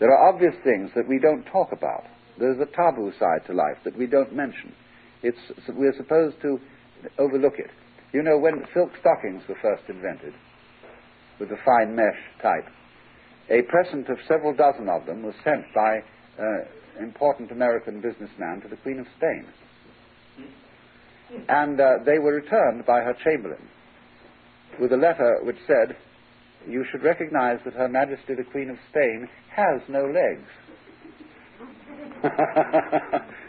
There are obvious things that we don't talk about. There's a taboo side to life that we don't mention. We're supposed to overlook it. You know, when silk stockings were first invented, with the fine mesh type, a present of several dozen of them was sent by important American businessman to the Queen of Spain. And they were returned by her chamberlain with a letter which said, "You should recognize that Her Majesty the Queen of Spain has no legs."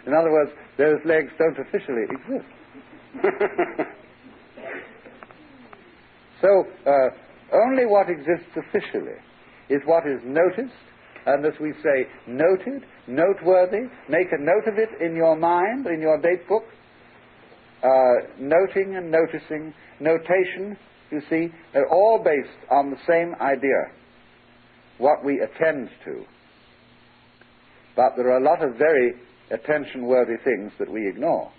In other words, those legs don't officially exist. So, only what exists officially is what is noticed, and as we say, noted, noteworthy. Make a note of it in your mind, in your date book. Noting and noticing, notation, you see, they're all based on the same idea, what we attend to. But there are a lot of very attention-worthy things that we ignore.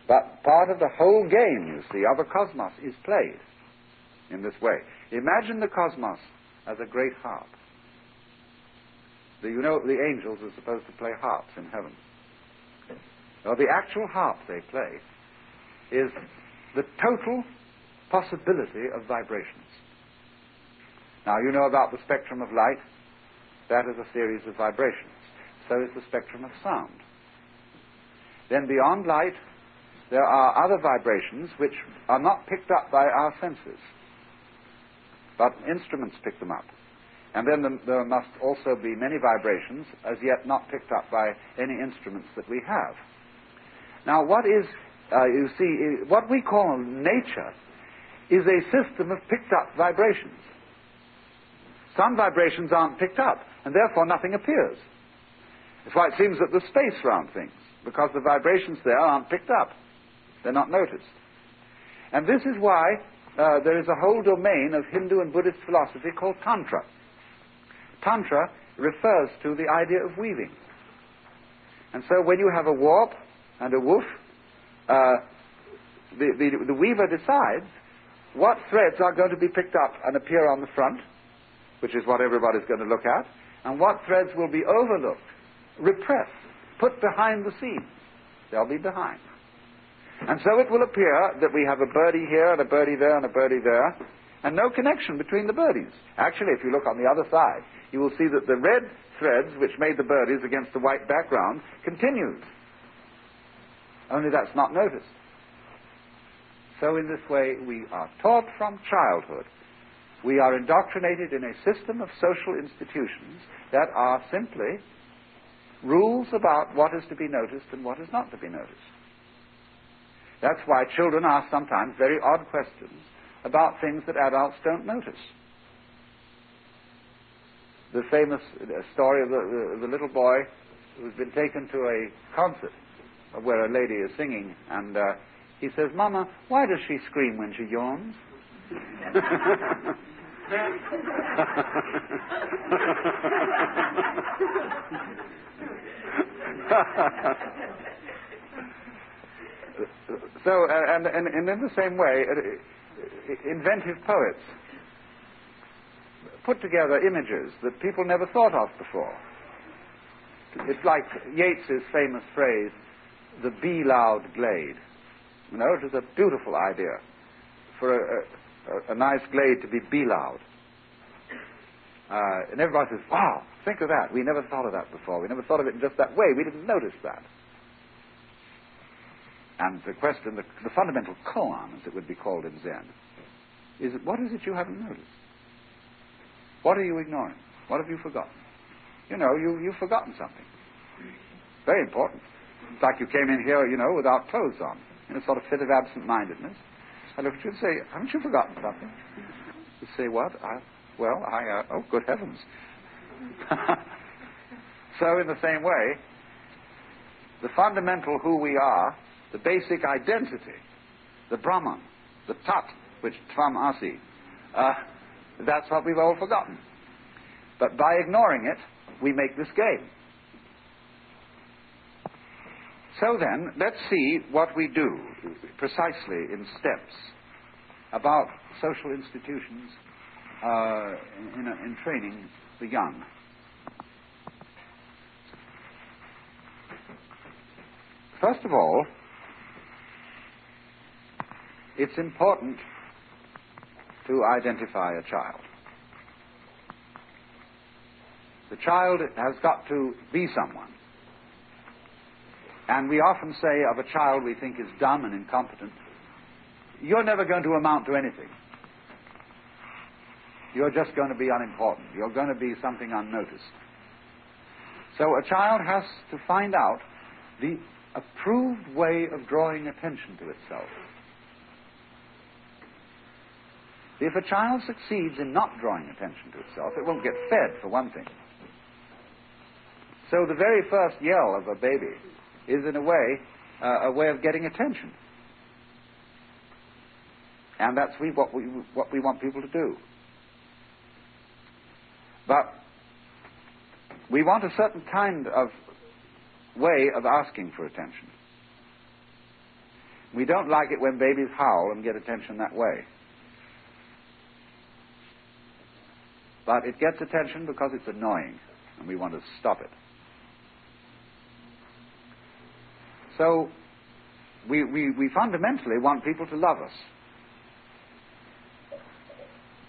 But part of the whole game, you see, of a cosmos is played in this way. Imagine the cosmos as a great harp. You know, the angels are supposed to play harps in heaven. Well, the actual harp they play is the total possibility of vibrations. Now, you know about the spectrum of light. That is a series of vibrations. So is the spectrum of sound. Then beyond light, there are other vibrations which are not picked up by our senses, but instruments pick them up. And then there must also be many vibrations as yet not picked up by any instruments that we have. Now, what is, you see, what we call nature is a system of picked up vibrations. Some vibrations aren't picked up, and therefore nothing appears. That's why it seems that there's space around things, because the vibrations there aren't picked up. They're not noticed. And this is why there is a whole domain of Hindu and Buddhist philosophy called Tantra. Tantra refers to the idea of weaving. And so when you have a warp and a woof, the weaver decides what threads are going to be picked up and appear on the front, which is what everybody's going to look at, and what threads will be overlooked, repressed, put behind the scene. They'll be behind. And so it will appear that we have a birdie here and a birdie there and a birdie there, and no connection between the birdies. Actually, if you look on the other side, you will see that the red threads which made the birdies against the white background continued. Only that's not noticed. So in this way, we are taught from childhood. We are indoctrinated in a system of social institutions that are simply rules about what is to be noticed and what is not to be noticed. That's why children ask sometimes very odd questions about things that adults don't notice. The famous story of the little boy who's been taken to a concert where a lady is singing, and he says, "Mama, why does she scream when she yawns?" So, and in the same way, inventive poets put together images that people never thought of before. It's like Yeats's famous phrase, "the be-loud glade." You know, it is a beautiful idea for a nice glade to be be-loud. And everybody says, "Wow, think of that. We never thought of that before. We never thought of it in just that way. We didn't notice that." And the question, the fundamental koan, as it would be called in Zen, is what is it you haven't noticed? What are you ignoring? What have you forgotten? You know, you've forgotten something. Very important. It's like you came in here, you know, without clothes on, in a sort of fit of absent-mindedness. I look at you and say, "Haven't you forgotten something?" You say, "What? Oh, good heavens." So in the same way, the fundamental who we are, the basic identity, the Brahman, the Tat, which Tvam Asi, that's what we've all forgotten. But by ignoring it, we make this game. So then, let's see what we do precisely in steps about social institutions in training the young. First of all, it's important to identify a child. The child has got to be someone. And we often say of a child we think is dumb and incompetent, you're never going to amount to anything. You're just going to be unimportant. You're going to be something unnoticed. So a child has to find out the approved way of drawing attention to itself. If a child succeeds in not drawing attention to itself, it won't get fed, for one thing. So the very first yell of a baby is, in a way of getting attention. And that's what we want people to do. But we want a certain kind of way of asking for attention. We don't like it when babies howl and get attention that way. But it gets attention because it's annoying, and we want to stop it. So we fundamentally want people to love us.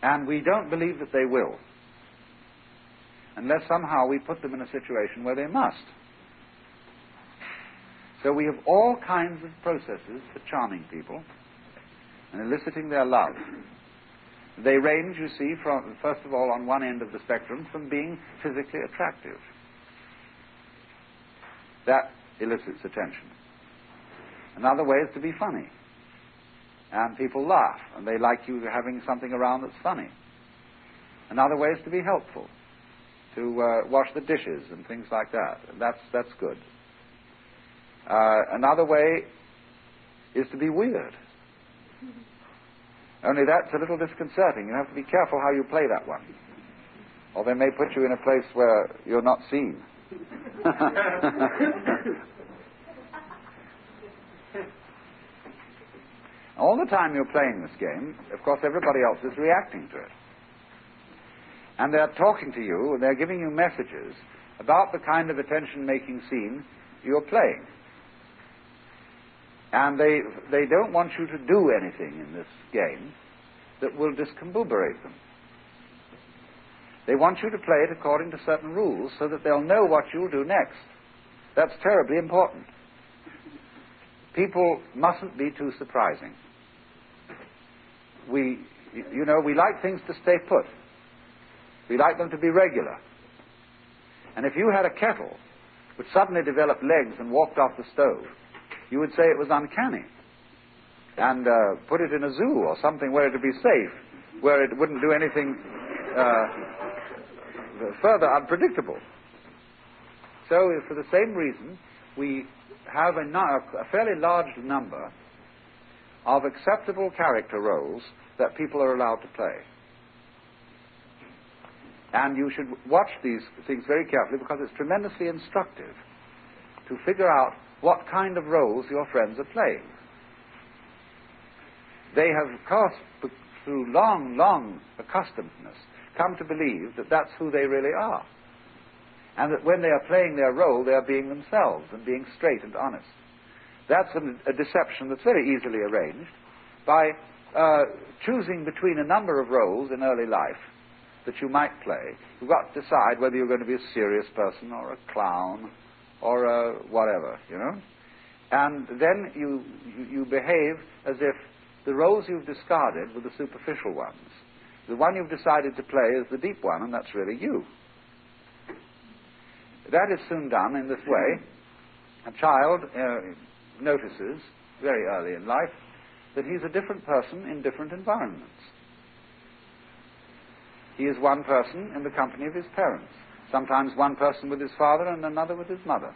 And we don't believe that they will, unless somehow we put them in a situation where they must. So we have all kinds of processes for charming people and eliciting their love. They range, you see, from, first of all, on one end of the spectrum, from being physically attractive. That elicits attention. Another way is to be funny. And people laugh, and they like you having something around that's funny. Another way is to be helpful, to wash the dishes and things like that. And that's good. Another way is to be weird. Only that's a little disconcerting. You have to be careful how you play that one, or they may put you in a place where you're not seen. All the time you're playing this game, of course, everybody else is reacting to it. And they're talking to you, and they're giving you messages about the kind of attention-making scene you're playing. And they don't want you to do anything in this game that will discombobulate them. They want you to play it according to certain rules so that they'll know what you'll do next. That's terribly important. People mustn't be too surprising. We like things to stay put. We like them to be regular. And if you had a kettle which suddenly developed legs and walked off the stove, you would say it was uncanny, and put it in a zoo or something where it would be safe, where it wouldn't do anything further unpredictable. So for the same reason, we have a fairly large number of acceptable character roles that people are allowed to play. And you should watch these things very carefully, because it's tremendously instructive to figure out what kind of roles your friends are playing. They have, of course, through long accustomedness, come to believe that that's who they really are. And that when they are playing their role, they are being themselves and being straight and honest. That's a deception that's very easily arranged by choosing between a number of roles in early life that you might play. You've got to decide whether you're going to be a serious person or a clown or a whatever, you know. And then you behave as if the roles you've discarded were the superficial ones. The one you've decided to play is the deep one, and that's really you. That is soon done in this way. A child notices very early in life that he's a different person in different environments. He is one person in the company of his parents. Sometimes one person with his father and another with his mother.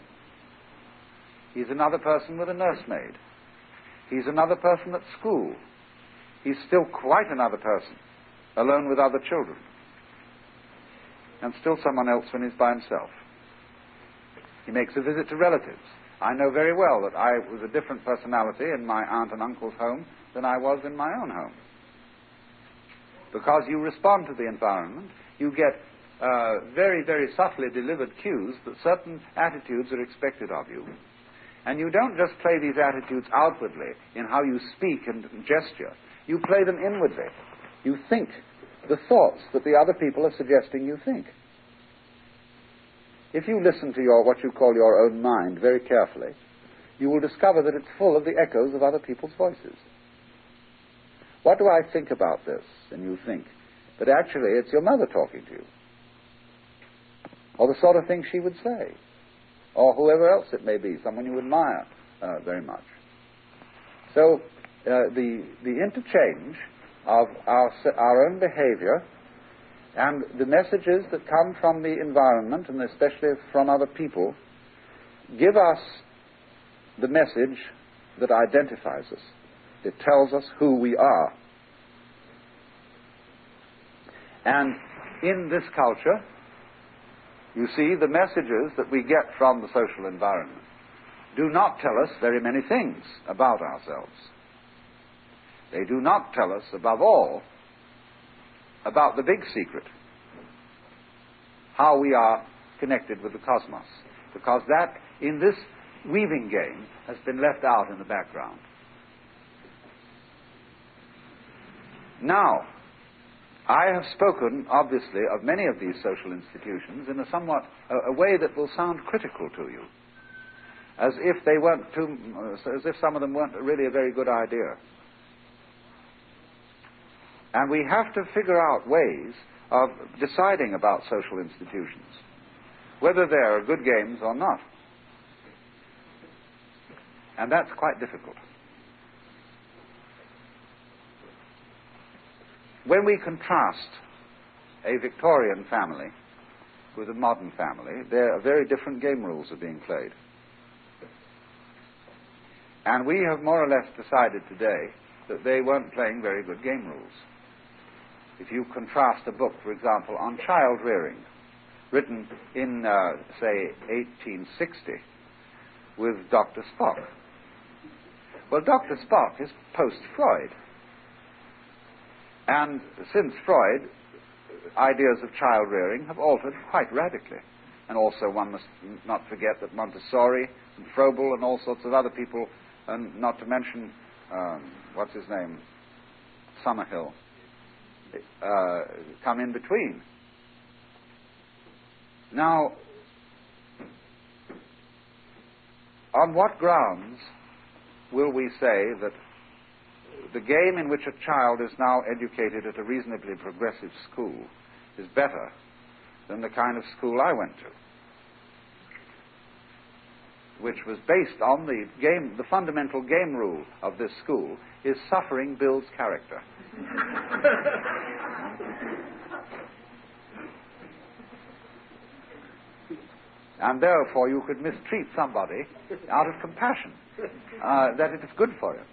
He's another person with a nursemaid. He's another person at school. He's still quite another person, alone with other children. And still someone else when he's by himself. He makes a visit to relatives. I know very well that I was a different personality in my aunt and uncle's home than I was in my own home. Because you respond to the environment, you get very, very subtly delivered cues that certain attitudes are expected of you. And you don't just play these attitudes outwardly in how you speak and gesture. You play them inwardly. You think the thoughts that the other people are suggesting you think. If you listen to what you call your own mind very carefully, you will discover that it's full of the echoes of other people's voices. What do I think about this? And you think. But actually, it's your mother talking to you. Or the sort of thing she would say. Or whoever else it may be, someone you admire very much. So, the interchange of our own behavior and the messages that come from the environment, and especially from other people, give us the message that identifies us. It tells us who we are. And in this culture, you see, the messages that we get from the social environment do not tell us very many things about ourselves. They do not tell us, above all, about the big secret, how we are connected with the cosmos, because that, in this weaving game, has been left out in the background. Now, I have spoken, obviously, of many of these social institutions in a way that will sound critical to you, as if some of them weren't really a very good idea. And we have to figure out ways of deciding about social institutions, whether they are good games or not. And that's quite difficult. When we contrast a Victorian family with a modern family, there are very different game rules are being played. And we have more or less decided today that they weren't playing very good game rules. If you contrast a book, for example, on child rearing, written in, say, 1860, with Dr. Spock. Well, Dr. Spock is post-Freud. And since Freud, ideas of child rearing have altered quite radically. And also one must not forget that Montessori and Froebel and all sorts of other people, and not to mention, what's his name, Summerhill, come in between. Now, on what grounds will we say that the game in which a child is now educated at a reasonably progressive school is better than the kind of school I went to, which was based on the fundamental game rule of this school is suffering builds character. And therefore you could mistreat somebody out of compassion, that it is good for him.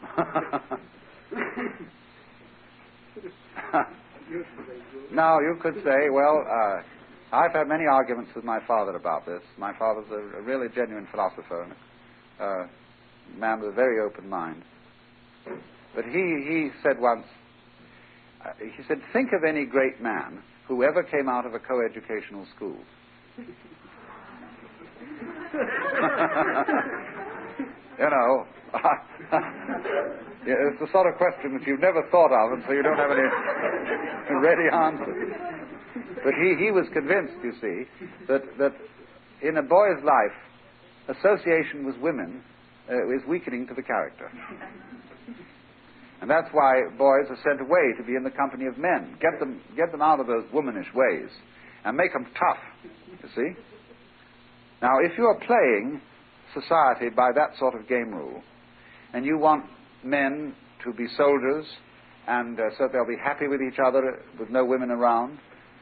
Now you could say, well, I've had many arguments with my father about this. My father's a really genuine philosopher, and a man with a very open mind. But he said once, he said, think of any great man who ever came out of a co-educational school. You know, it's the sort of question that you've never thought of, and so you don't have any ready answers. But he was convinced, you see, that in a boy's life, association with women is weakening to the character. And that's why boys are sent away to be in the company of men. Get them out of those womanish ways and make them tough, you see. Now, if you're playing society by that sort of game rule, and you want men to be soldiers, and so they'll be happy with each other with no women around,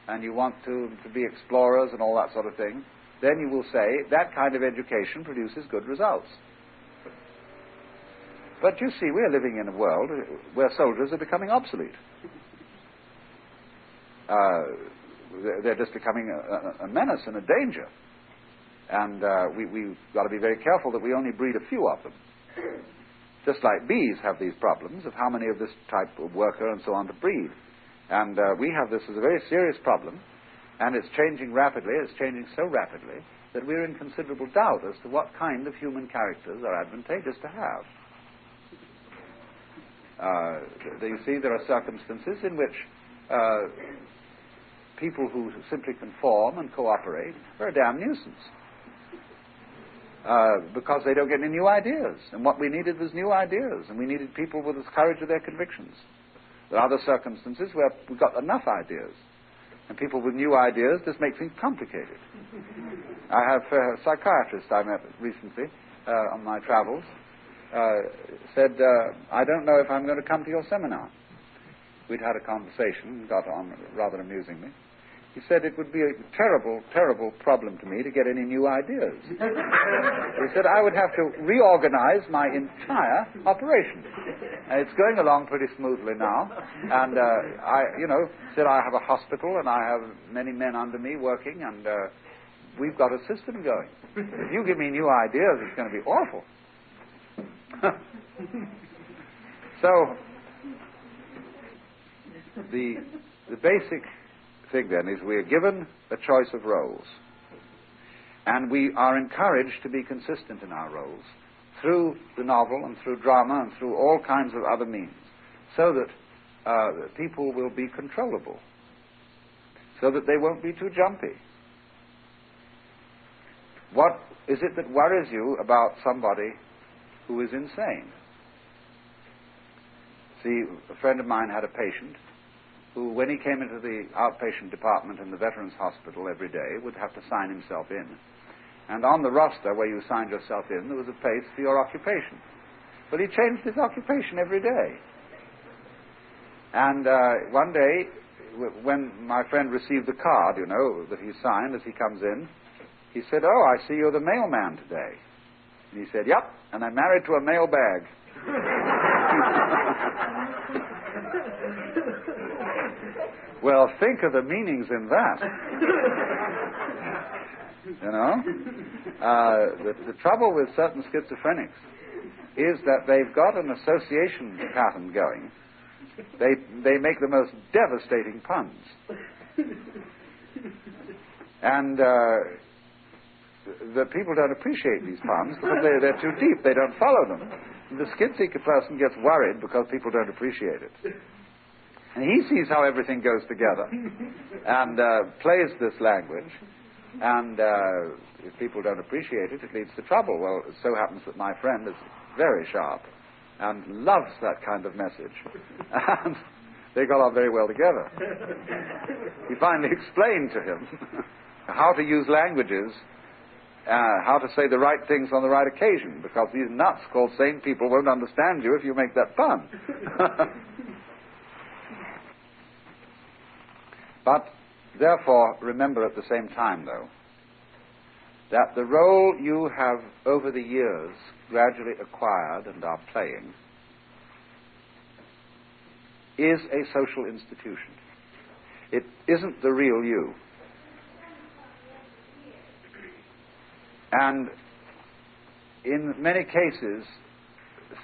and you want to be explorers and all that sort of thing, then you will say that kind of education produces good results. But you see, we're living in a world where soldiers are becoming obsolete. They're just becoming a menace and a danger. And we've got to be very careful that we only breed a few of them. Just like bees have these problems of how many of this type of worker and so on to breed. And we have this as a very serious problem And it's changing rapidly. It's changing so rapidly that we're in considerable doubt as to what kind of human characters are advantageous to have. You see, there are circumstances in which people who simply conform and cooperate are a damn nuisance. Because they don't get any new ideas. And what we needed was new ideas, and we needed people with the courage of their convictions. There are other circumstances where we've got enough ideas, and people with new ideas just make things complicated. I have a psychiatrist I met recently on my travels said, I don't know if I'm going to come to your seminar. We'd had a conversation, got on rather amusingly. He said it would be a terrible, terrible problem to me to get any new ideas. He said I would have to reorganize my entire operation. And it's going along pretty smoothly now. And said I have a hospital and I have many men under me working, and we've got a system going. If you give me new ideas, it's going to be awful. So the basic thing then is we are given a choice of roles, and we are encouraged to be consistent in our roles through the novel and through drama and through all kinds of other means, so that people will be controllable, so that they won't be too jumpy. What is it that worries you about somebody who is insane? See, a friend of mine had a patient who, when he came into the outpatient department in the Veterans Hospital every day, would have to sign himself in. And on the roster where you signed yourself in, there was a place for your occupation. But he changed his occupation every day. And one day, when my friend received the card, that he signed as he comes in, he said, "Oh, I see you're the mailman today." And he said, "Yep, and I'm married to a mailbag." Well, think of the meanings in that. The trouble with certain schizophrenics is that they've got an association pattern going. They make the most devastating puns. And the people don't appreciate these puns because they're too deep. They don't follow them. The schizoid person gets worried because people don't appreciate it. And he sees how everything goes together and plays this language. And if people don't appreciate it, it leads to trouble. Well, it so happens that my friend is very sharp and loves that kind of message. And they got on very well together. He finally explained to him how to use languages, how to say the right things on the right occasion, because these nuts called sane people won't understand you if you make that pun. But, therefore, remember at the same time, though, that the role you have over the years gradually acquired and are playing is a social institution. It isn't the real you. And in many cases,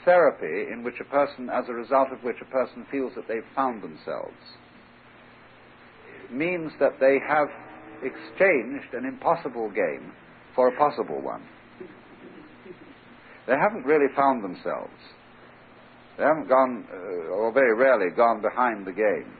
therapy in which a person, as a result of which a person feels that they've found themselves, means that they have exchanged an impossible game for a possible one. They haven't really found themselves. They haven't gone, or very rarely, gone behind the game.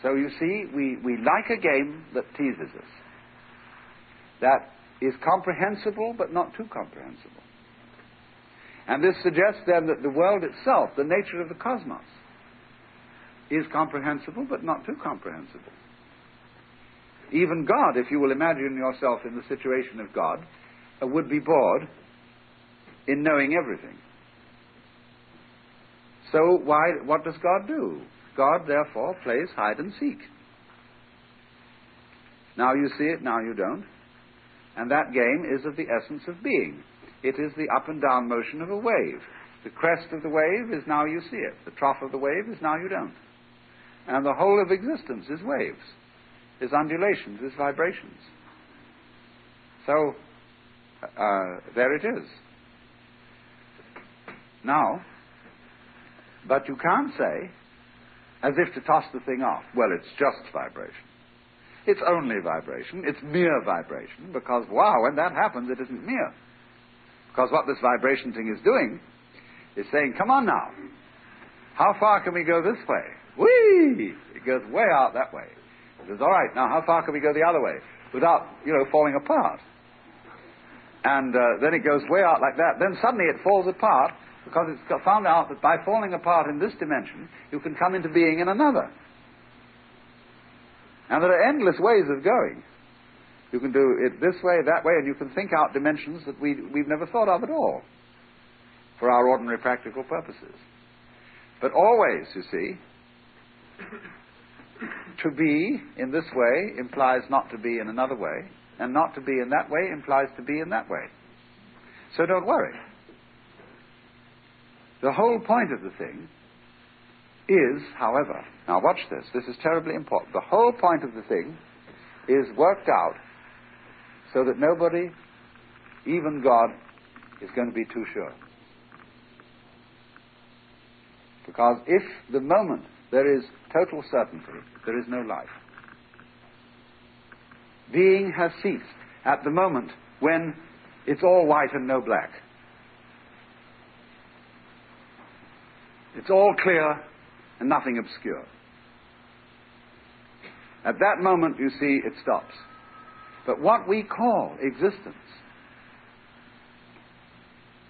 So you see, we like a game that teases us, that is comprehensible but not too comprehensible. And this suggests then that the world itself, the nature of the cosmos, is comprehensible but not too comprehensible. Even God, if you will imagine yourself in the situation of God, would be bored in knowing everything. So what does God do? God, therefore, plays hide and seek. Now you see it, now you don't. And that game is of the essence of being. It is the up and down motion of a wave. The crest of the wave is now you see it. The trough of the wave is now you don't. And the whole of existence is waves. is undulations, is vibrations. So, there it is. Now, but you can't say, as if to toss the thing off, well, it's just vibration. It's only vibration. It's mere vibration, because, wow, when that happens, it isn't mere. Because what this vibration thing is doing is saying, come on now, how far can we go this way? Whee! It goes way out that way. It says, all right, now how far can we go the other way without, falling apart? And then it goes way out like that. Then suddenly it falls apart because it's found out that by falling apart in this dimension, you can come into being in another. And there are endless ways of going. You can do it this way, that way, and you can think out dimensions that we've never thought of at all for our ordinary practical purposes. But always, you see, to be in this way implies not to be in another way, and not to be in that way implies to be in that way. So don't worry. The whole point of the thing is, however, now watch this, this is terribly important. The whole point of the thing is worked out so that nobody, even God, is going to be too sure. Because if the moment there is total certainty, there is no life. Being has ceased at the moment when it's all white and no black. It's all clear and nothing obscure. At that moment, you see, it stops. But what we call existence,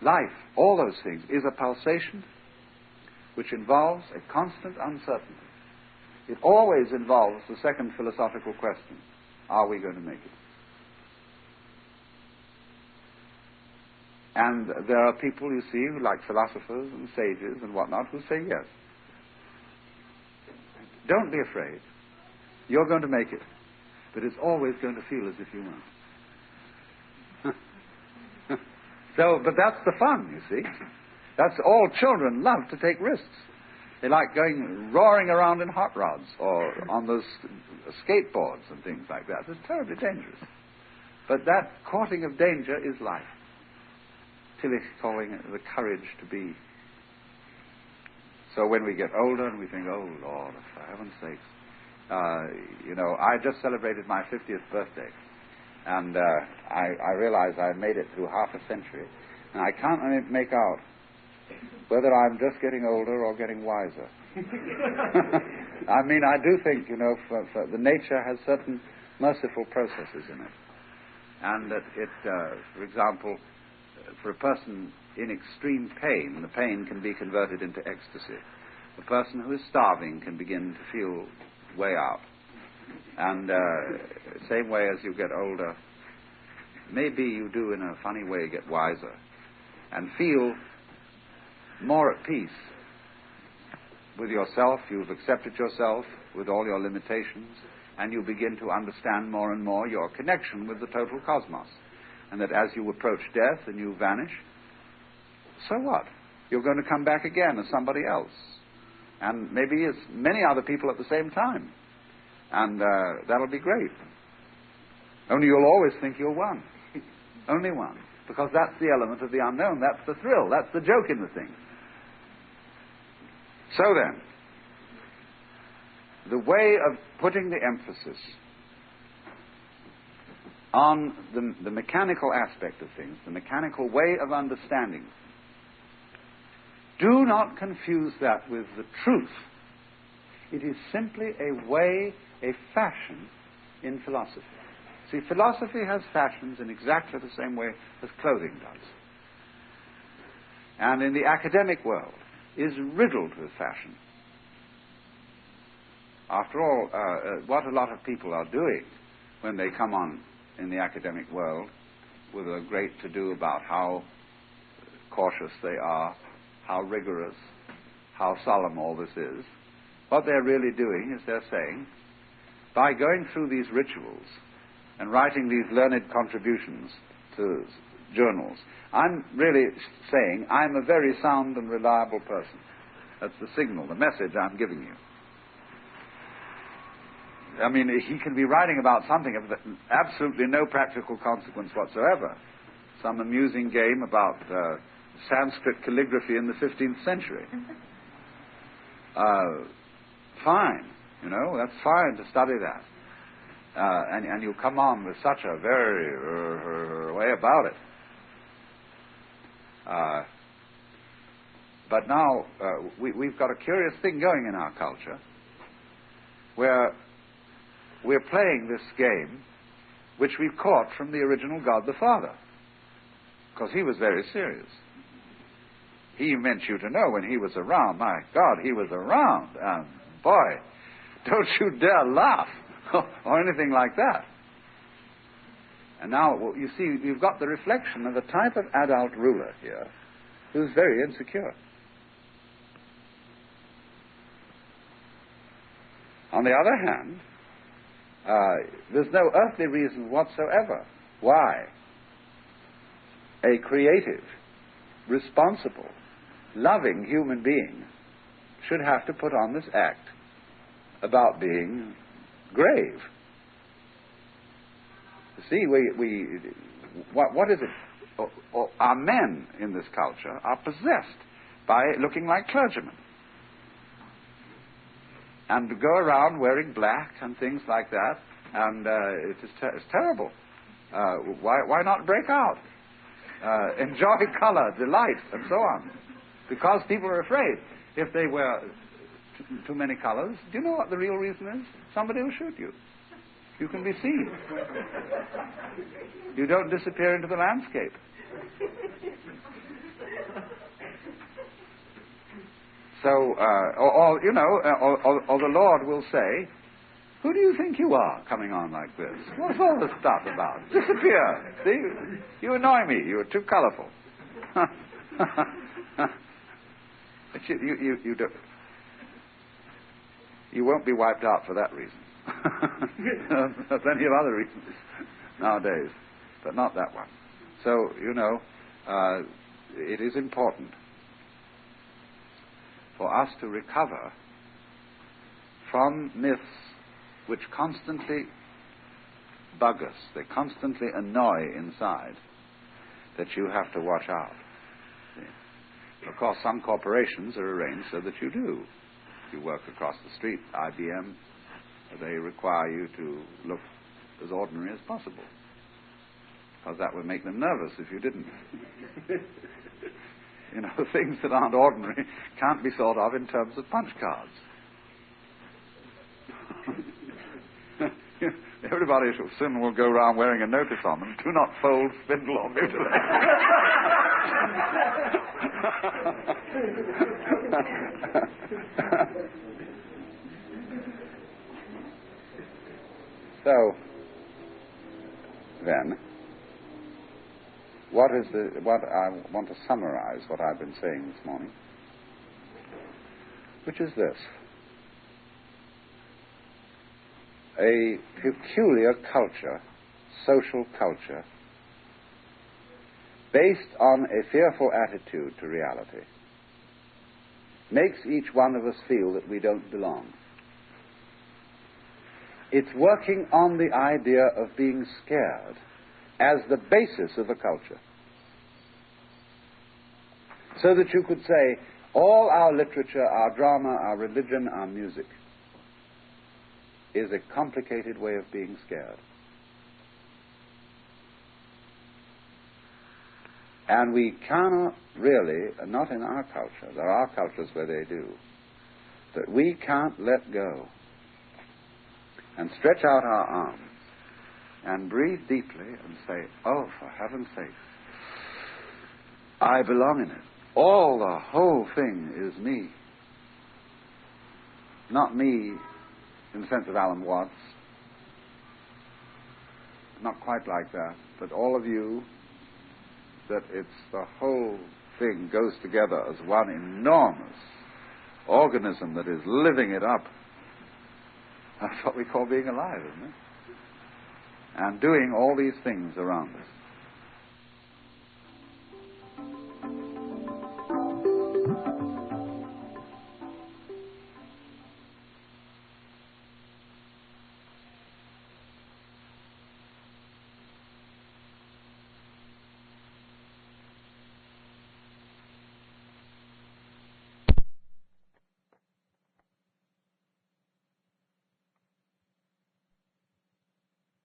life, all those things, is a pulsation which involves a constant uncertainty. It always involves the second philosophical question: are we going to make it? And there are people, you see, who, like philosophers and sages and whatnot, who say yes. Don't be afraid. You're going to make it. But it's always going to feel as if you won't. But that's the fun, you see. That's all children love to take risks. They like going roaring around in hot rods or on those skateboards and things like that. It's terribly dangerous. But that courting of danger is life. Tillich calling it the courage to be. So when we get older and we think, oh Lord, for heaven's sakes, I just celebrated my 50th birthday, and I realize I made it through half a century, and I can't make out whether I'm just getting older or getting wiser. I mean, I do think, for the nature has certain merciful processes in it, and that it, for example, for a person in extreme pain, the pain can be converted into ecstasy. A person who is starving can begin to feel way out. And same way as you get older, maybe you do in a funny way get wiser and feel more at peace with yourself. You've accepted yourself with all your limitations, and you begin to understand more and more your connection with the total cosmos. And that as you approach death and you vanish, so what? You're going to come back again as somebody else. And maybe as many other people at the same time. And that'll be great. Only you'll always think you're one. Only one. Because that's the element of the unknown. That's the thrill. That's the joke in the thing. So then, the way of putting the emphasis on the mechanical aspect of things, the mechanical way of understanding, do not confuse that with the truth. It is simply a way, a fashion in philosophy. See, philosophy has fashions in exactly the same way as clothing does. And in the academic world is riddled with fashion. After all, what a lot of people are doing when they come on in the academic world with a great to-do about how cautious they are, how rigorous, how solemn all this is, what they're really doing is they're saying, by going through these rituals and writing these learned contributions to journals, I'm really saying I'm a very sound and reliable person. That's the signal, the message I'm giving you. I mean, he can be writing about something of absolutely no practical consequence whatsoever. Some amusing game about Sanskrit calligraphy in the 15th century. Fine, that's fine to study that. And you come on with such a very way about it. But now we've got a curious thing going in our culture where we're playing this game which we've caught from the original God the Father, because he was very serious. He meant you to know when he was around. My God, he was around. And boy, don't you dare laugh or anything like that. And now, you see, you've got the reflection of a type of adult ruler here who's very insecure. On the other hand, there's no earthly reason whatsoever why a creative, responsible, loving human being should have to put on this act about being grave. You see, what is it? Our men in this culture are possessed by looking like clergymen and go around wearing black and things like that, and it's terrible. Why not break out? Enjoy color, delight, and so on. Because people are afraid if they wear too many colors. Do you know what the real reason is? Somebody will shoot you. You can be seen. You don't disappear into the landscape. So, or the Lord will say, "Who do you think you are coming on like this? What's all this stuff about? Disappear. See, you annoy me. You're too colorful." But you don't. You won't be wiped out for that reason. There are plenty of other reasons nowadays, but not that one. So, it is important for us to recover from myths which constantly bug us, they constantly annoy inside, that you have to watch out. See? Of course, some corporations are arranged so that you do. You work across the street, IBM, they require you to look as ordinary as possible, because that would make them nervous if you didn't. Things that aren't ordinary can't be thought of in terms of punch cards. Everybody soon will go around wearing a notice on them: "Do not fold, spindle, or mutilate." So, then, what I want to summarize what I've been saying this morning, which is this: a peculiar culture, social culture, based on a fearful attitude to reality, makes each one of us feel that we don't belong. It's working on the idea of being scared as the basis of a culture. So that you could say, all our literature, our drama, our religion, our music is a complicated way of being scared. And we cannot really, not in our culture, there are cultures where they do, but we can't let go and stretch out our arms and breathe deeply and say, "Oh, for heaven's sake, I belong in it. The whole thing is me." Not me in the sense of Alan Watts, not quite like that, but all of you, that it's the whole thing goes together as one enormous organism that is living it up. That's what we call being alive, isn't it? And doing all these things around us.